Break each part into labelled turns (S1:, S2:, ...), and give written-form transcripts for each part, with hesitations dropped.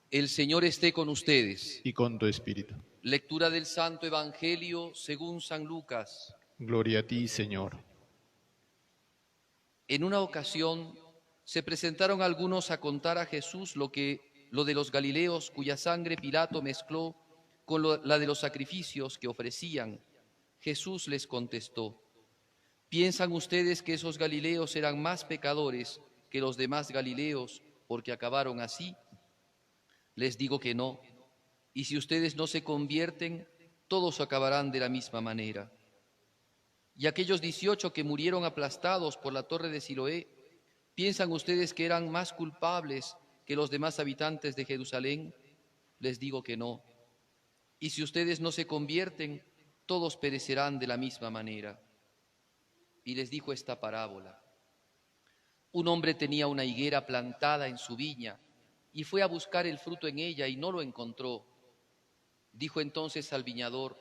S1: El Señor esté con ustedes.
S2: y con tu espíritu.
S1: Lectura del Santo Evangelio según San Lucas.
S2: Gloria a ti, Señor.
S1: En una ocasión se presentaron algunos a contar a Jesús lo de los Galileos cuya sangre Pilato mezcló con la de los sacrificios que ofrecían. Jesús les contestó: ¿piensan ustedes que esos Galileos eran más pecadores que los demás Galileos porque acabaron así? Les digo que no. Y si ustedes no se convierten, todos acabarán de la misma manera. Y aquellos 18 que murieron aplastados por la torre de Siloé, ¿piensan ustedes que eran más culpables que los demás habitantes de Jerusalén? Les digo que no. Y si ustedes no se convierten, todos perecerán de la misma manera. Y les dijo esta parábola. Un hombre tenía una higuera plantada en su viña y fue a buscar el fruto en ella y no lo encontró. Dijo entonces al viñador: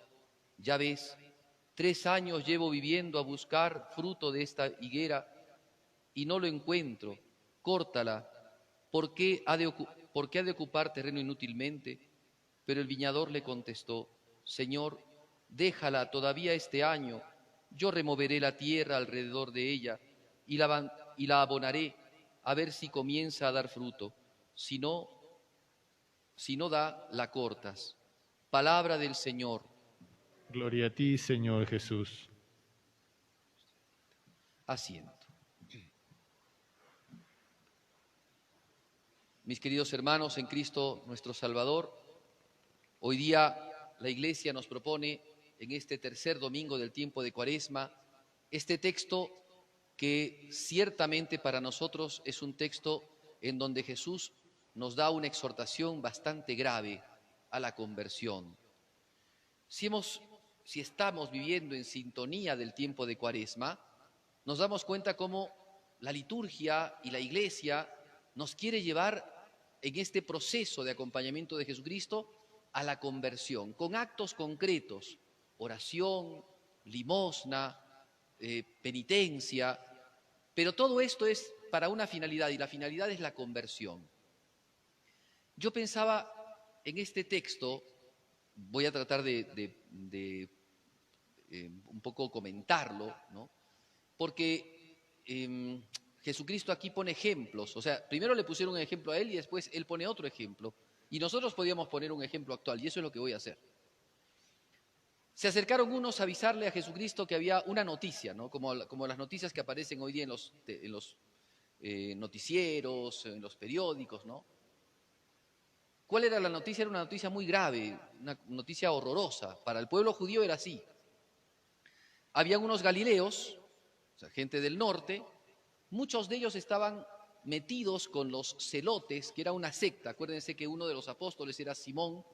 S1: ya ves, 3 años llevo viviendo a buscar fruto de esta higuera y no lo encuentro. Córtala. ¿Por qué ha de ocupar terreno inútilmente? Pero el viñador le contestó: Señor, déjala todavía este año. Yo removeré la tierra alrededor de ella y la abonaré, a ver si comienza a dar fruto. Si no da, la cortas. Palabra del Señor.
S2: Gloria a ti, Señor Jesús.
S1: Asiento. Mis queridos hermanos en Cristo nuestro Salvador, hoy día la Iglesia nos propone en este tercer domingo del tiempo de Cuaresma este texto que ciertamente para nosotros es un texto en donde Jesús nos da una exhortación bastante grave a la conversión. Si estamos viviendo en sintonía del tiempo de Cuaresma, nos damos cuenta cómo la liturgia y la Iglesia nos quiere llevar en este proceso de acompañamiento de Jesucristo a la conversión, con actos concretos, oración, limosna, penitencia, pero todo esto es para una finalidad, y la finalidad es la conversión. Yo pensaba en este texto, voy a tratar de un poco comentarlo, ¿no? Porque Jesucristo aquí pone ejemplos, o sea, primero le pusieron un ejemplo a él y después él pone otro ejemplo. Y nosotros podíamos poner un ejemplo actual, y eso es lo que voy a hacer. Se acercaron unos a avisarle a Jesucristo que había una noticia, ¿no? Como las noticias que aparecen hoy día en los noticieros, en los periódicos, ¿no? ¿Cuál era la noticia? Era una noticia muy grave, una noticia horrorosa. Para el pueblo judío era así. Habían unos galileos, o sea, gente del norte, muchos de ellos estaban metidos con los celotes, que era una secta. Acuérdense que uno de los apóstoles era Simón,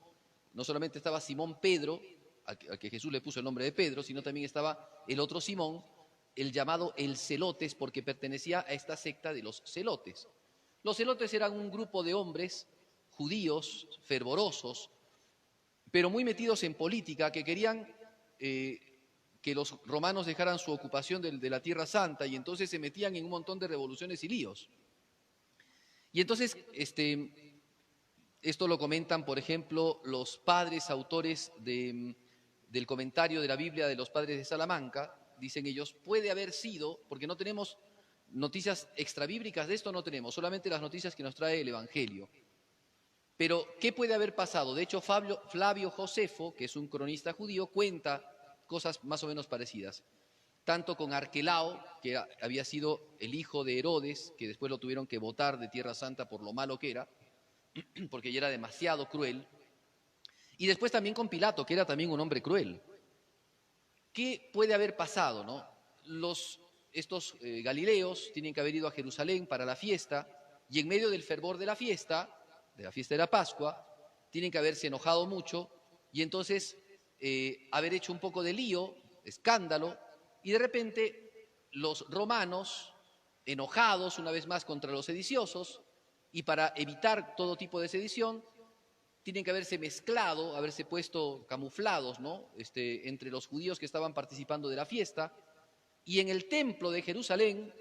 S1: no solamente estaba Simón Pedro, al que Jesús le puso el nombre de Pedro, sino también estaba el otro Simón, el llamado el celotes, porque pertenecía a esta secta de los celotes. Los celotes eran un grupo de hombres judíos, fervorosos, pero muy metidos en política, que querían que los romanos dejaran su ocupación de la Tierra Santa, y entonces se metían en un montón de revoluciones y líos. Y entonces, esto lo comentan, por ejemplo, los padres autores del comentario de la Biblia de los padres de Salamanca. Dicen ellos, puede haber sido, porque no tenemos noticias extrabíblicas de esto, no tenemos, solamente las noticias que nos trae el Evangelio. Pero, ¿qué puede haber pasado? De hecho, Flavio Josefo, que es un cronista judío, cuenta cosas más o menos parecidas. Tanto con Arquelao, que había sido el hijo de Herodes, que después lo tuvieron que botar de Tierra Santa por lo malo que era, porque ya era demasiado cruel. Y después también con Pilato, que era también un hombre cruel. ¿Qué puede haber pasado, no? Estos galileos tienen que haber ido a Jerusalén para la fiesta, y en medio del fervor de la fiesta de la Pascua, tienen que haberse enojado mucho y entonces haber hecho un poco de lío, escándalo, y de repente los romanos, enojados una vez más contra los sediciosos, y para evitar todo tipo de sedición, tienen que haberse mezclado, haberse puesto camuflados, ¿no? Entre los judíos que estaban participando de la fiesta, y en el templo de Jerusalén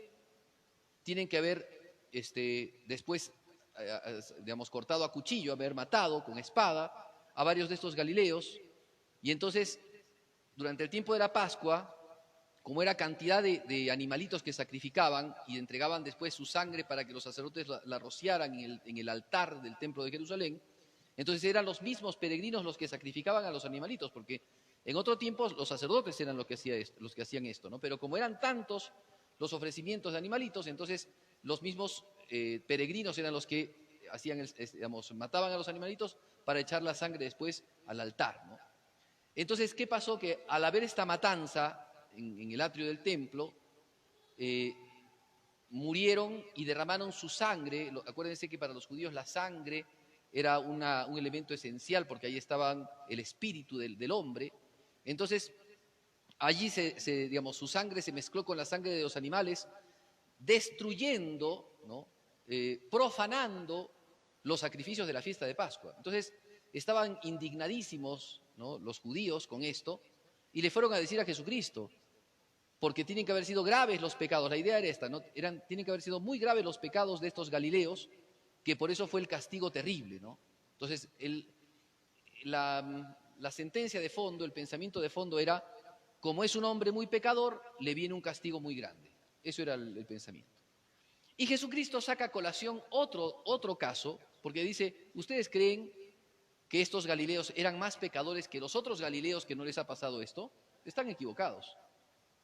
S1: tienen que haber después digamos, cortado a cuchillo, haber matado con espada a varios de estos galileos. Y entonces, durante el tiempo de la Pascua, como era cantidad de animalitos que sacrificaban y entregaban después su sangre para que los sacerdotes la rociaran en el altar del templo de Jerusalén, entonces eran los mismos peregrinos los que sacrificaban a los animalitos, porque en otro tiempo los sacerdotes eran los que hacían esto, ¿no? Pero como eran tantos los ofrecimientos de animalitos, entonces los mismos peregrinos eran los que hacían, digamos, mataban a los animalitos para echar la sangre después al altar, ¿no? Entonces, ¿qué pasó? Que al haber esta matanza en el atrio del templo, murieron y derramaron su sangre. Acuérdense que para los judíos la sangre era un elemento esencial porque ahí estaba el espíritu del hombre. Entonces, allí digamos, su sangre se mezcló con la sangre de los animales, destruyendo, ¿no? Profanando los sacrificios de la fiesta de Pascua. Entonces, estaban indignadísimos, ¿no?, los judíos con esto, y le fueron a decir a Jesucristo, porque tienen que haber sido graves los pecados. La idea era esta, ¿no? Tienen que haber sido muy graves los pecados de estos galileos, que por eso fue el castigo terrible, ¿no? Entonces, la sentencia de fondo, el pensamiento de fondo era, como es un hombre muy pecador, le viene un castigo muy grande. Eso era el pensamiento. Y Jesucristo saca a colación otro caso, porque dice, ¿ustedes creen que estos galileos eran más pecadores que los otros galileos que no les ha pasado esto? Están equivocados.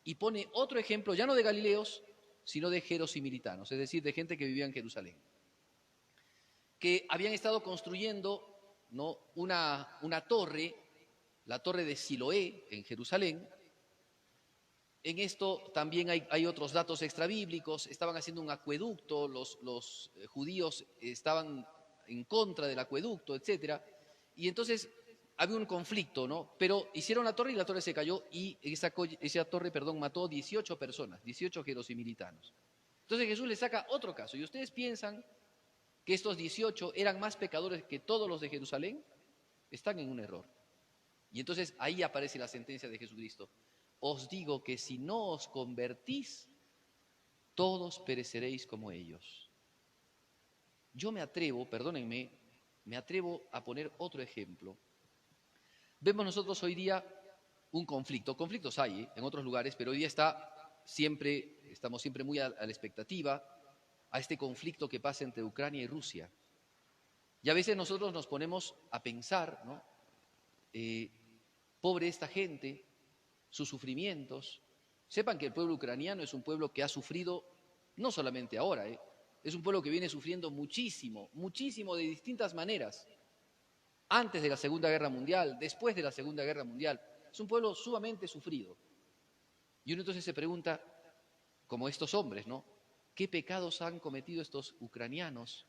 S1: Y pone otro ejemplo, ya no de galileos, sino de gerosimilitanos, es decir, de gente que vivía en Jerusalén, que habían estado construyendo, ¿no?, una torre, la torre de Siloé en Jerusalén. En esto también hay otros datos extrabíblicos. Estaban haciendo un acueducto, los judíos estaban en contra del acueducto, etcétera, y entonces había un conflicto, ¿no? Pero hicieron la torre y la torre se cayó y esa torre, mató 18 personas, 18 gerosimilitanos. Entonces Jesús les saca otro caso. ¿Y ustedes piensan que estos 18 eran más pecadores que todos los de Jerusalén? Están en un error. Y entonces ahí aparece la sentencia de Jesucristo. Os digo que si no os convertís, todos pereceréis como ellos. Yo me atrevo, perdónenme, me atrevo a poner otro ejemplo. Vemos nosotros hoy día un conflicto. Conflictos hay en otros lugares, pero hoy día estamos siempre muy a la expectativa a este conflicto que pasa entre Ucrania y Rusia. Y a veces nosotros nos ponemos a pensar, ¿no? Pobre esta gente, sus sufrimientos. Sepan que el pueblo ucraniano es un pueblo que ha sufrido, no solamente ahora, es un pueblo que viene sufriendo muchísimo, muchísimo de distintas maneras. Antes de la Segunda Guerra Mundial, después de la Segunda Guerra Mundial. Es un pueblo sumamente sufrido. Y uno entonces se pregunta, como estos hombres, ¿no? ¿Qué pecados han cometido estos ucranianos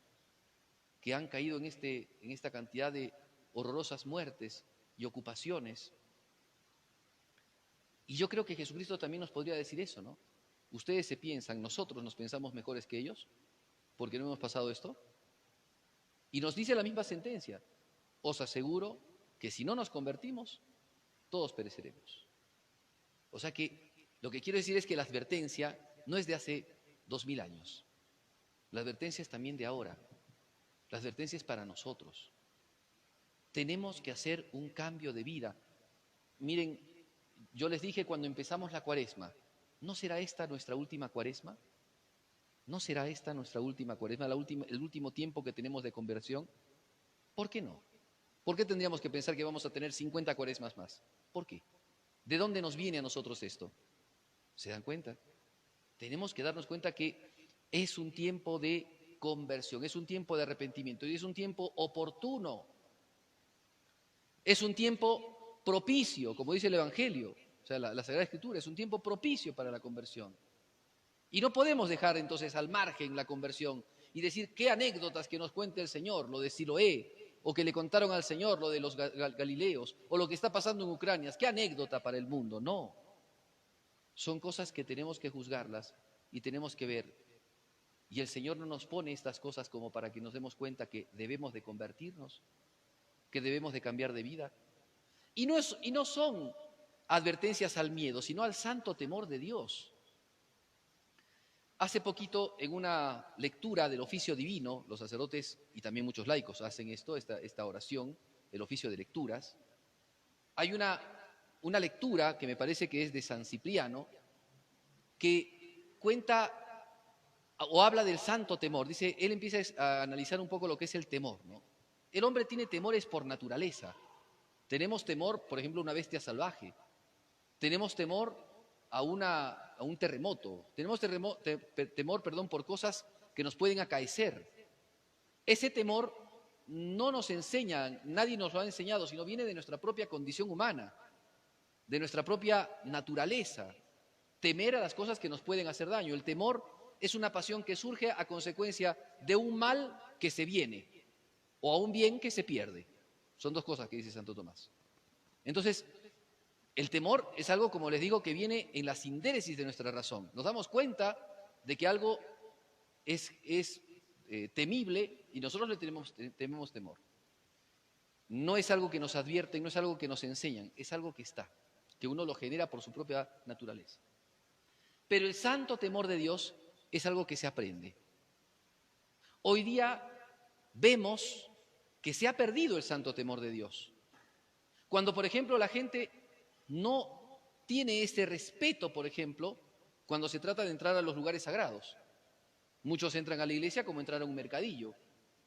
S1: que han caído en esta cantidad de horrorosas muertes y ocupaciones? Y yo creo que Jesucristo también nos podría decir eso, ¿no? Ustedes se piensan, nosotros nos pensamos mejores que ellos, porque no hemos pasado esto. Y nos dice la misma sentencia. Os aseguro que si no nos convertimos, todos pereceremos. O sea que lo que quiero decir es que la advertencia no es de hace 2000 años. La advertencia es también de ahora. La advertencia es para nosotros. Tenemos que hacer un cambio de vida. Miren, yo les dije cuando empezamos la cuaresma, ¿no será esta nuestra última cuaresma? ¿No será esta nuestra última cuaresma, el último tiempo que tenemos de conversión? ¿Por qué no? ¿Por qué tendríamos que pensar que vamos a tener 50 cuaresmas más? ¿Por qué? ¿De dónde nos viene a nosotros esto? ¿Se dan cuenta? Tenemos que darnos cuenta que es un tiempo de conversión, es un tiempo de arrepentimiento y es un tiempo oportuno. Es un tiempo propicio, como dice el Evangelio, o sea, la Sagrada Escritura, es un tiempo propicio para la conversión. Y no podemos dejar entonces al margen la conversión y decir qué anécdotas que nos cuente el Señor, lo de Siloé, o que le contaron al Señor lo de los galileos, o lo que está pasando en Ucrania. ¿Qué anécdota para el mundo? No. Son cosas que tenemos que juzgarlas y tenemos que ver. Y el Señor no nos pone estas cosas como para que nos demos cuenta que debemos de convertirnos, que debemos de cambiar de vida. Y no son advertencias al miedo, sino al santo temor de Dios. Hace poquito, en una lectura del oficio divino, los sacerdotes y también muchos laicos hacen esta oración, el oficio de lecturas, hay una lectura que me parece que es de San Cipriano, que cuenta o habla del santo temor. Dice, él empieza a analizar un poco lo que es el temor, ¿no? El hombre tiene temores por naturaleza. Tenemos temor, por ejemplo, a una bestia salvaje. Tenemos temor a un terremoto. Tenemos temor, por cosas que nos pueden acaecer. Ese temor no nos enseña, nadie nos lo ha enseñado, sino viene de nuestra propia condición humana, de nuestra propia naturaleza. Temer a las cosas que nos pueden hacer daño. El temor es una pasión que surge a consecuencia de un mal que se viene o a un bien que se pierde. Son dos cosas que dice Santo Tomás. Entonces, el temor es algo, como les digo, que viene en la sindéresis de nuestra razón. Nos damos cuenta de que algo es temible y nosotros le tememos temor. No es algo que nos advierten, no es algo que nos enseñan, es algo que está, que uno lo genera por su propia naturaleza. Pero el santo temor de Dios es algo que se aprende. Hoy día vemos que se ha perdido el santo temor de Dios. Cuando, por ejemplo, la gente no tiene ese respeto, por ejemplo, cuando se trata de entrar a los lugares sagrados. Muchos entran a la iglesia como entrar a un mercadillo,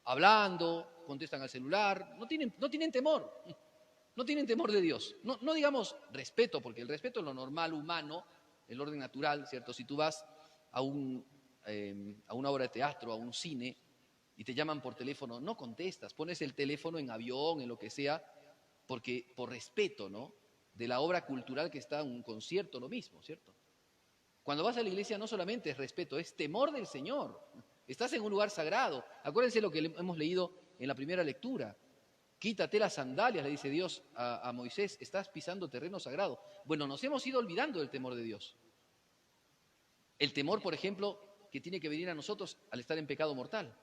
S1: hablando, contestan al celular, no tienen temor, no tienen temor de Dios. No digamos respeto, porque el respeto es lo normal, humano, el orden natural, ¿cierto? Si tú vas a una obra de teatro, a un cine, y te llaman por teléfono, no contestas, pones el teléfono en avión, en lo que sea, porque por respeto, ¿no?, de la obra cultural que está en un concierto, lo mismo, ¿cierto? Cuando vas a la iglesia no solamente es respeto, es temor del Señor. Estás en un lugar sagrado. Acuérdense lo que hemos leído en la primera lectura. Quítate las sandalias, le dice Dios a Moisés, estás pisando terreno sagrado. Bueno, nos hemos ido olvidando del temor de Dios. El temor, por ejemplo, que tiene que venir a nosotros al estar en pecado mortal.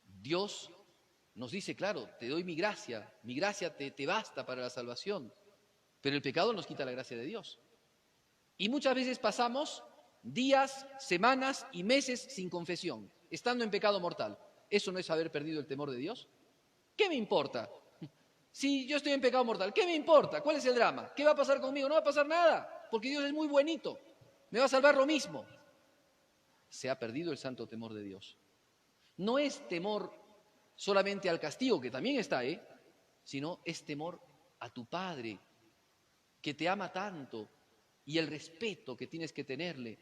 S1: Dios nos dice, claro, te doy mi gracia te basta para la salvación, pero el pecado nos quita la gracia de Dios. Y muchas veces pasamos días, semanas y meses sin confesión, estando en pecado mortal. ¿Eso no es haber perdido el temor de Dios? ¿Qué me importa? Si yo estoy en pecado mortal, ¿qué me importa? ¿Cuál es el drama? ¿Qué va a pasar conmigo? No va a pasar nada, porque Dios es muy buenito, me va a salvar lo mismo. Se ha perdido el santo temor de Dios. No es temor solamente al castigo, que también está, sino es temor a tu Padre, que te ama tanto, y el respeto que tienes que tenerle,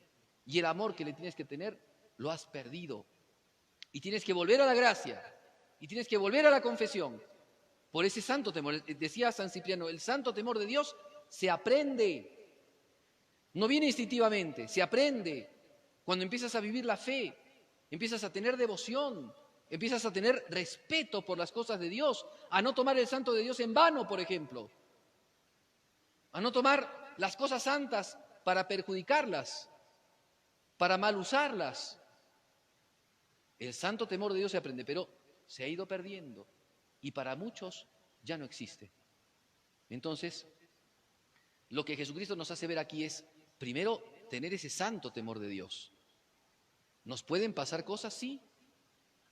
S1: y el amor que le tienes que tener, lo has perdido. Y tienes que volver a la gracia, y tienes que volver a la confesión, por ese santo temor. Decía San Cipriano, el santo temor de Dios se aprende, no viene instintivamente, se aprende. Cuando empiezas a vivir la fe, empiezas a tener devoción, empiezas a tener respeto por las cosas de Dios, a no tomar el santo de Dios en vano, por ejemplo, a no tomar las cosas santas para perjudicarlas, para mal usarlas. El santo temor de Dios se aprende, pero se ha ido perdiendo y para muchos ya no existe. Entonces, lo que Jesucristo nos hace ver aquí es, primero, tener ese santo temor de Dios. ¿Nos pueden pasar cosas? Sí.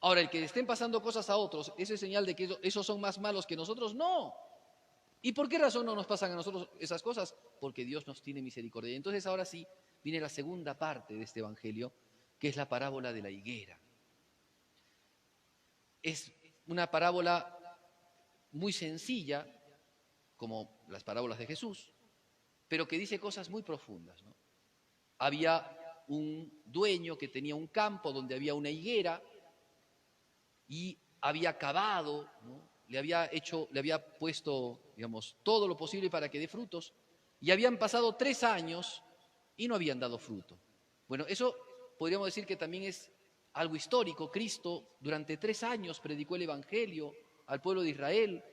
S1: Ahora, el que estén pasando cosas a otros, ¿eso es señal de que esos son más malos que nosotros? No. ¿Y por qué razón no nos pasan a nosotros esas cosas? Porque Dios nos tiene misericordia. Y entonces ahora sí viene la segunda parte de este evangelio, que es la parábola de la higuera. Es una parábola muy sencilla, como las parábolas de Jesús, pero que dice cosas muy profundas, ¿no? Había un dueño que tenía un campo donde había una higuera y había cavado, ¿no?, le había puesto, digamos, todo lo posible para que dé frutos, y habían pasado 3 años y no habían dado fruto. Bueno, eso podríamos decir que también es algo histórico. Cristo durante 3 años predicó el Evangelio al pueblo de Israel,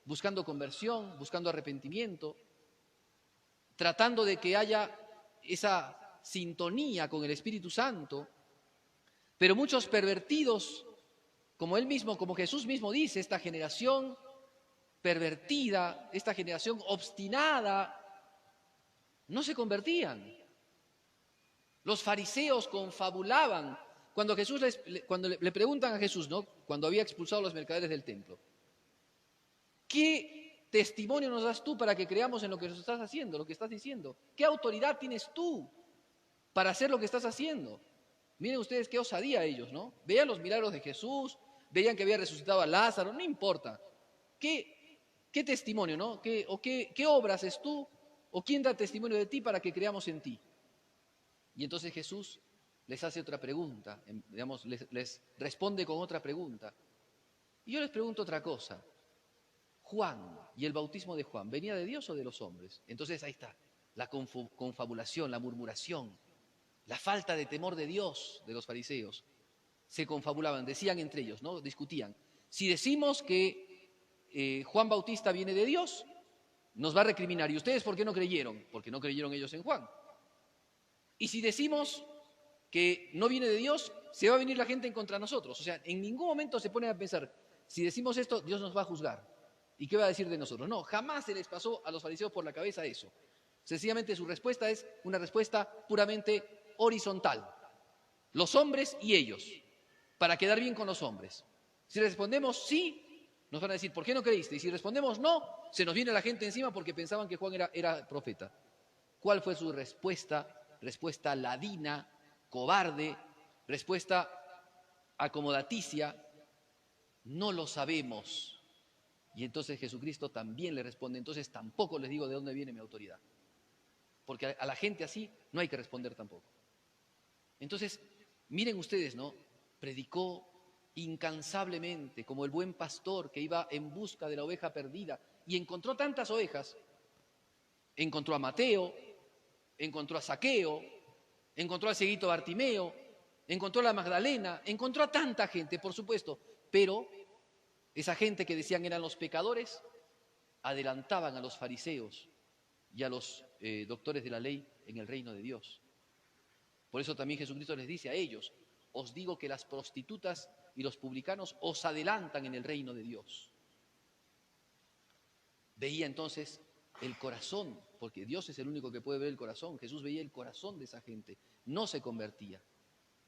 S1: buscando conversión, buscando arrepentimiento, tratando de que haya esa sintonía con el Espíritu Santo, pero muchos pervertidos, como Jesús mismo dice, esta generación pervertida, esta generación obstinada, no se convertían. Los fariseos confabulaban. Cuando le preguntan a Jesús, ¿no? Cuando había expulsado a los mercaderes del templo, ¿qué testimonio nos das tú para que creamos en lo que nos estás haciendo, lo que estás diciendo? ¿Qué autoridad tienes tú para hacer lo que estás haciendo? Miren ustedes qué osadía ellos, ¿no? Veían los milagros de Jesús, veían que había resucitado a Lázaro, no importa. ¿Qué testimonio, no? ¿Qué obras es tú? ¿O quién da testimonio de ti para que creamos en ti? Y entonces Jesús les hace otra pregunta, digamos, les responde con otra pregunta. Y yo les pregunto otra cosa. Juan y el bautismo de Juan, ¿venía de Dios o de los hombres? Entonces ahí está, la confabulación, la murmuración, la falta de temor de Dios de los fariseos. Se confabulaban, decían entre ellos, ¿no? Discutían. Si decimos que Juan Bautista viene de Dios, nos va a recriminar. ¿Y ustedes por qué no creyeron? Porque no creyeron ellos en Juan. Y si decimos que no viene de Dios, se va a venir la gente en contra de nosotros. O sea, en ningún momento se ponen a pensar, si decimos esto, Dios nos va a juzgar. ¿Y qué va a decir de nosotros? No, jamás se les pasó a los fariseos por la cabeza eso. Sencillamente su respuesta es una respuesta puramente horizontal. Los hombres y ellos, para quedar bien con los hombres. Si respondemos sí, nos van a decir, ¿por qué no creíste? Y si respondemos no, se nos viene la gente encima porque pensaban que Juan era profeta. ¿Cuál fue su respuesta? Respuesta ladina, cobarde, respuesta acomodaticia. No lo sabemos. Y entonces Jesucristo también le responde, entonces tampoco les digo de dónde viene mi autoridad. Porque a la gente así no hay que responder tampoco. Entonces, miren ustedes, ¿no? Predicó incansablemente como el buen pastor que iba en busca de la oveja perdida y encontró tantas ovejas. Encontró a Mateo, encontró a Zaqueo, encontró al cieguito Bartimeo, encontró a la Magdalena, encontró a tanta gente, por supuesto, pero esa gente que decían eran los pecadores, adelantaban a los fariseos y a los doctores de la ley en el reino de Dios. Por eso también Jesucristo les dice a ellos, os digo que las prostitutas y los publicanos os adelantan en el reino de Dios. Veía entonces el corazón, porque Dios es el único que puede ver el corazón. Jesús veía el corazón de esa gente, no se convertía.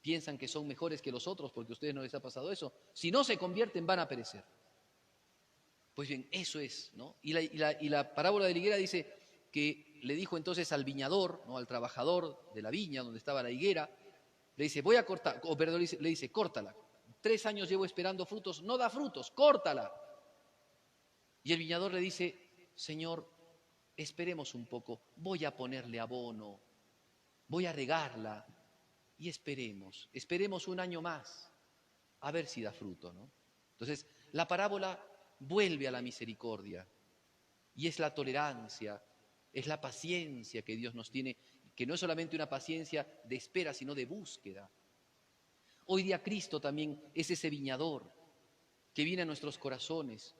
S1: Piensan que son mejores que los otros porque a ustedes no les ha pasado eso. Si no se convierten van a perecer. Pues bien, eso es, ¿no? Y la parábola de la higuera dice que le dijo entonces al viñador, ¿no? Al trabajador de la viña donde estaba la higuera, le dice, voy a cortar, o perdón, le dice, córtala. 3 años llevo esperando frutos, no da frutos, córtala. Y el viñador le dice, Señor, esperemos un poco, voy a ponerle abono, voy a regarla y esperemos 1 año más, a ver si da fruto, ¿no? Entonces, la parábola vuelve a la misericordia y es la tolerancia, es la paciencia que Dios nos tiene, que no es solamente una paciencia de espera, sino de búsqueda. Hoy día Cristo también es ese viñador que viene a nuestros corazones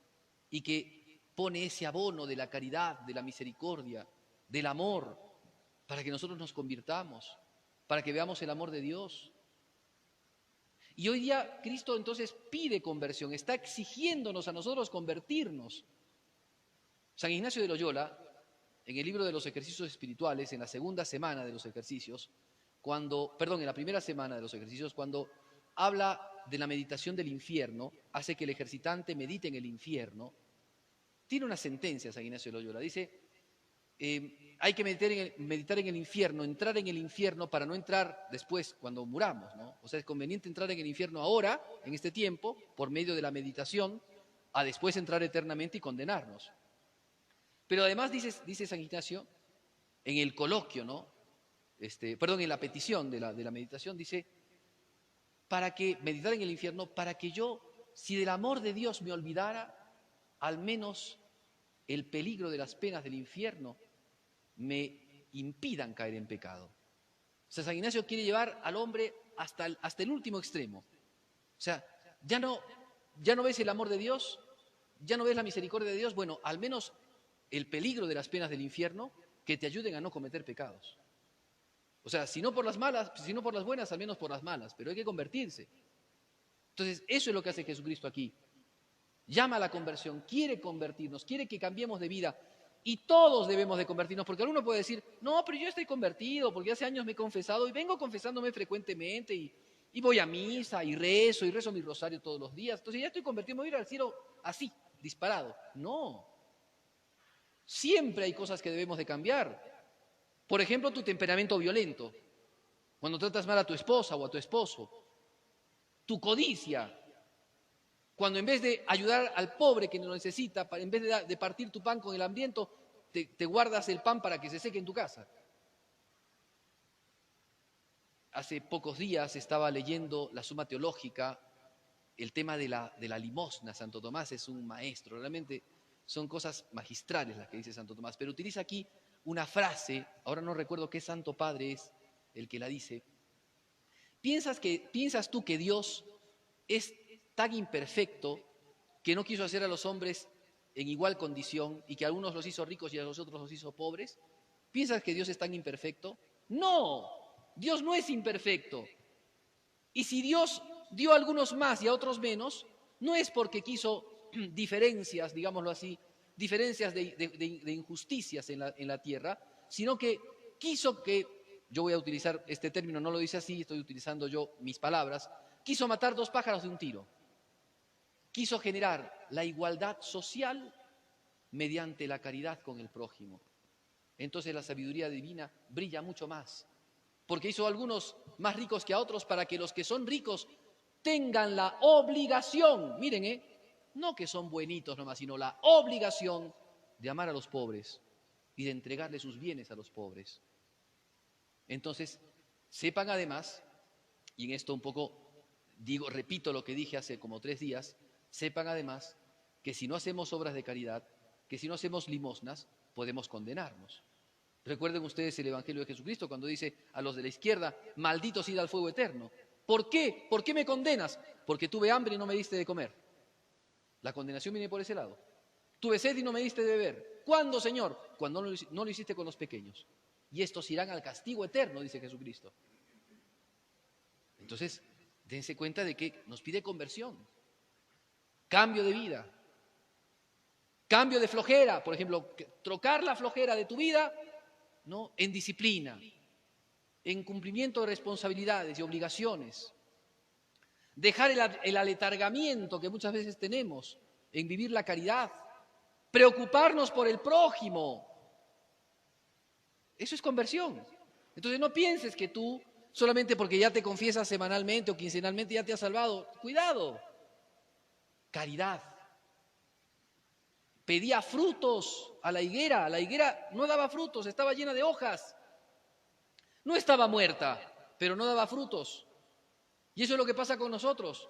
S1: y que pone ese abono de la caridad, de la misericordia, del amor, para que nosotros nos convirtamos, para que veamos el amor de Dios. Y hoy día Cristo entonces pide conversión, está exigiéndonos a nosotros convertirnos. San Ignacio de Loyola, en el libro de los ejercicios espirituales, en la segunda semana de los ejercicios, en la primera semana de los ejercicios, cuando habla de la meditación del infierno, hace que el ejercitante medite en el infierno, tiene una sentencia San Ignacio de Loyola, dice, hay que meditar en el infierno, entrar en el infierno para no entrar después cuando muramos, ¿no? O sea, es conveniente entrar en el infierno ahora, en este tiempo, por medio de la meditación, a después entrar eternamente y condenarnos. Pero además dice San Ignacio, en el coloquio, ¿no? En la petición de la meditación, dice, meditar en el infierno, para que yo, si del amor de Dios me olvidara, al menos el peligro de las penas del infierno me impidan caer en pecado. O sea, San Ignacio quiere llevar al hombre hasta el último extremo. O sea, ya no ves el amor de Dios, ya no ves la misericordia de Dios, bueno, al menos el peligro de las penas del infierno que te ayuden a no cometer pecados. O sea, si no por las malas, si no por las buenas, al menos por las malas, pero hay que convertirse. Entonces, eso es lo que hace Jesucristo aquí. Llama a la conversión, quiere convertirnos, quiere que cambiemos de vida. Y todos debemos de convertirnos, porque alguno puede decir, no, pero yo estoy convertido, porque hace años me he confesado y vengo confesándome frecuentemente y voy a misa y rezo mi rosario todos los días. Entonces ya estoy convertido, me voy a ir al cielo así, disparado. No, siempre hay cosas que debemos de cambiar. Por ejemplo, tu temperamento violento, cuando tratas mal a tu esposa o a tu esposo, tu codicia, cuando en vez de ayudar al pobre que lo necesita, en vez de partir tu pan con el hambriento, te guardas el pan para que se seque en tu casa. Hace pocos días estaba leyendo la Suma Teológica, el tema de la limosna. Santo Tomás es un maestro, realmente son cosas magistrales las que dice Santo Tomás, pero utiliza aquí una frase, ahora no recuerdo qué santo padre es el que la dice. ¿Piensas tú que Dios es tan imperfecto que no quiso hacer a los hombres en igual condición y que a algunos los hizo ricos y a los otros los hizo pobres? ¿Piensas que Dios es tan imperfecto? No, Dios no es imperfecto. Y si Dios dio a algunos más y a otros menos, no es porque quiso diferencias, digámoslo así, diferencias de injusticias en la tierra, sino que quiso que, yo voy a utilizar este término, no lo dice así, estoy utilizando yo mis palabras, quiso matar dos pájaros de un tiro. Quiso generar la igualdad social mediante la caridad con el prójimo. Entonces la sabiduría divina brilla mucho más, porque hizo a algunos más ricos que a otros para que los que son ricos tengan la obligación, miren, no que son buenitos nomás, sino la obligación de amar a los pobres y de entregarle sus bienes a los pobres. Entonces, sepan además, y en esto un poco repito lo que dije hace como 3 días, sepan además que si no hacemos obras de caridad, que si no hacemos limosnas, podemos condenarnos. Recuerden ustedes el Evangelio de Jesucristo cuando dice a los de la izquierda, malditos id al fuego eterno. ¿Por qué? ¿Por qué me condenas? Porque tuve hambre y no me diste de comer. La condenación viene por ese lado. Tuve sed y no me diste de beber. ¿Cuándo, Señor? Cuando no lo hiciste con los pequeños. Y estos irán al castigo eterno, dice Jesucristo. Entonces, dense cuenta de que nos pide conversión, cambio de vida, cambio de flojera, por ejemplo, trocar la flojera de tu vida, ¿no?, en disciplina, en cumplimiento de responsabilidades y obligaciones, dejar el aletargamiento que muchas veces tenemos en vivir la caridad, preocuparnos por el prójimo. Eso es conversión. Entonces no pienses que tú, solamente porque ya te confiesas semanalmente o quincenalmente, ya te has salvado. Cuidado. Caridad. Pedía frutos a la higuera no daba frutos, estaba llena de hojas. No estaba muerta, pero no daba frutos. Y eso es lo que pasa con nosotros,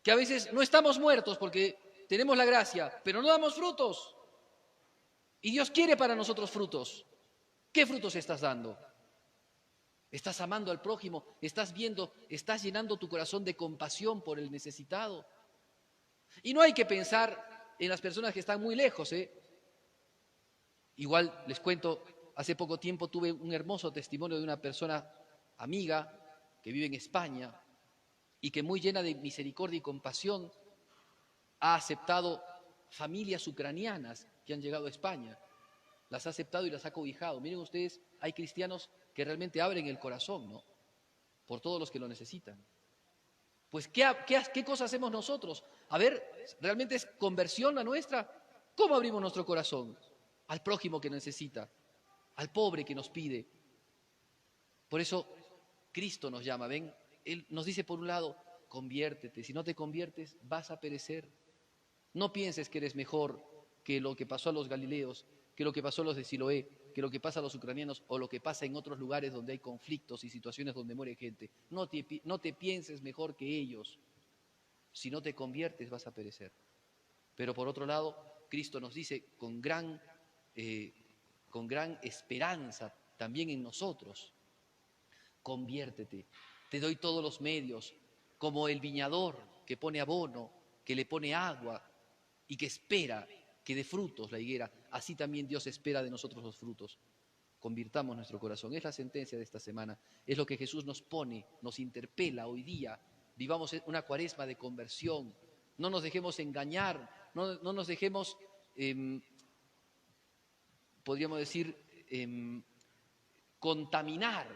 S1: que a veces no estamos muertos porque tenemos la gracia, pero no damos frutos. Y Dios quiere para nosotros frutos. ¿Qué frutos estás dando? ¿Estás amando al prójimo? ¿Estás llenando tu corazón de compasión por el necesitado? Y no hay que pensar en las personas que están muy lejos, Igual les cuento, hace poco tiempo tuve un hermoso testimonio de una persona amiga que vive en España y que muy llena de misericordia y compasión ha aceptado familias ucranianas que han llegado a España. Las ha aceptado y las ha cobijado. Miren ustedes, hay cristianos que realmente abren el corazón, ¿no?, por todos los que lo necesitan. Pues, ¿qué cosa hacemos nosotros? A ver, ¿realmente es conversión la nuestra? ¿Cómo abrimos nuestro corazón? Al prójimo que necesita, al pobre que nos pide. Por eso Cristo nos llama, ¿ven? Él nos dice por un lado, conviértete. Si no te conviertes, vas a perecer. No pienses que eres mejor que lo que pasó a los galileos, que lo que pasó a los de Siloé, que lo que pasa a los ucranianos o lo que pasa en otros lugares donde hay conflictos y situaciones donde muere gente. No te pienses mejor que ellos. Si no te conviertes vas a perecer. Pero por otro lado, Cristo nos dice con gran esperanza también en nosotros, conviértete, te doy todos los medios, como el viñador que pone abono, que le pone agua y que espera que dé frutos la higuera, así también Dios espera de nosotros los frutos. Convirtamos nuestro corazón. Es la sentencia de esta semana, es lo que Jesús nos pone, nos interpela hoy día. Vivamos una cuaresma de conversión, no nos dejemos engañar, no nos dejemos podríamos decir, contaminar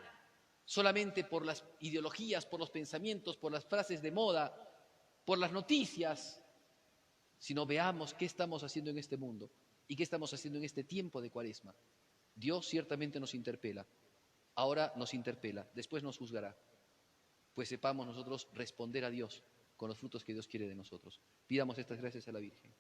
S1: solamente por las ideologías, por los pensamientos, por las frases de moda, por las noticias, sino veamos qué estamos haciendo en este mundo y qué estamos haciendo en este tiempo de Cuaresma. Dios ciertamente nos interpela, ahora nos interpela, después nos juzgará, pues sepamos nosotros responder a Dios con los frutos que Dios quiere de nosotros. Pidamos estas gracias a la Virgen.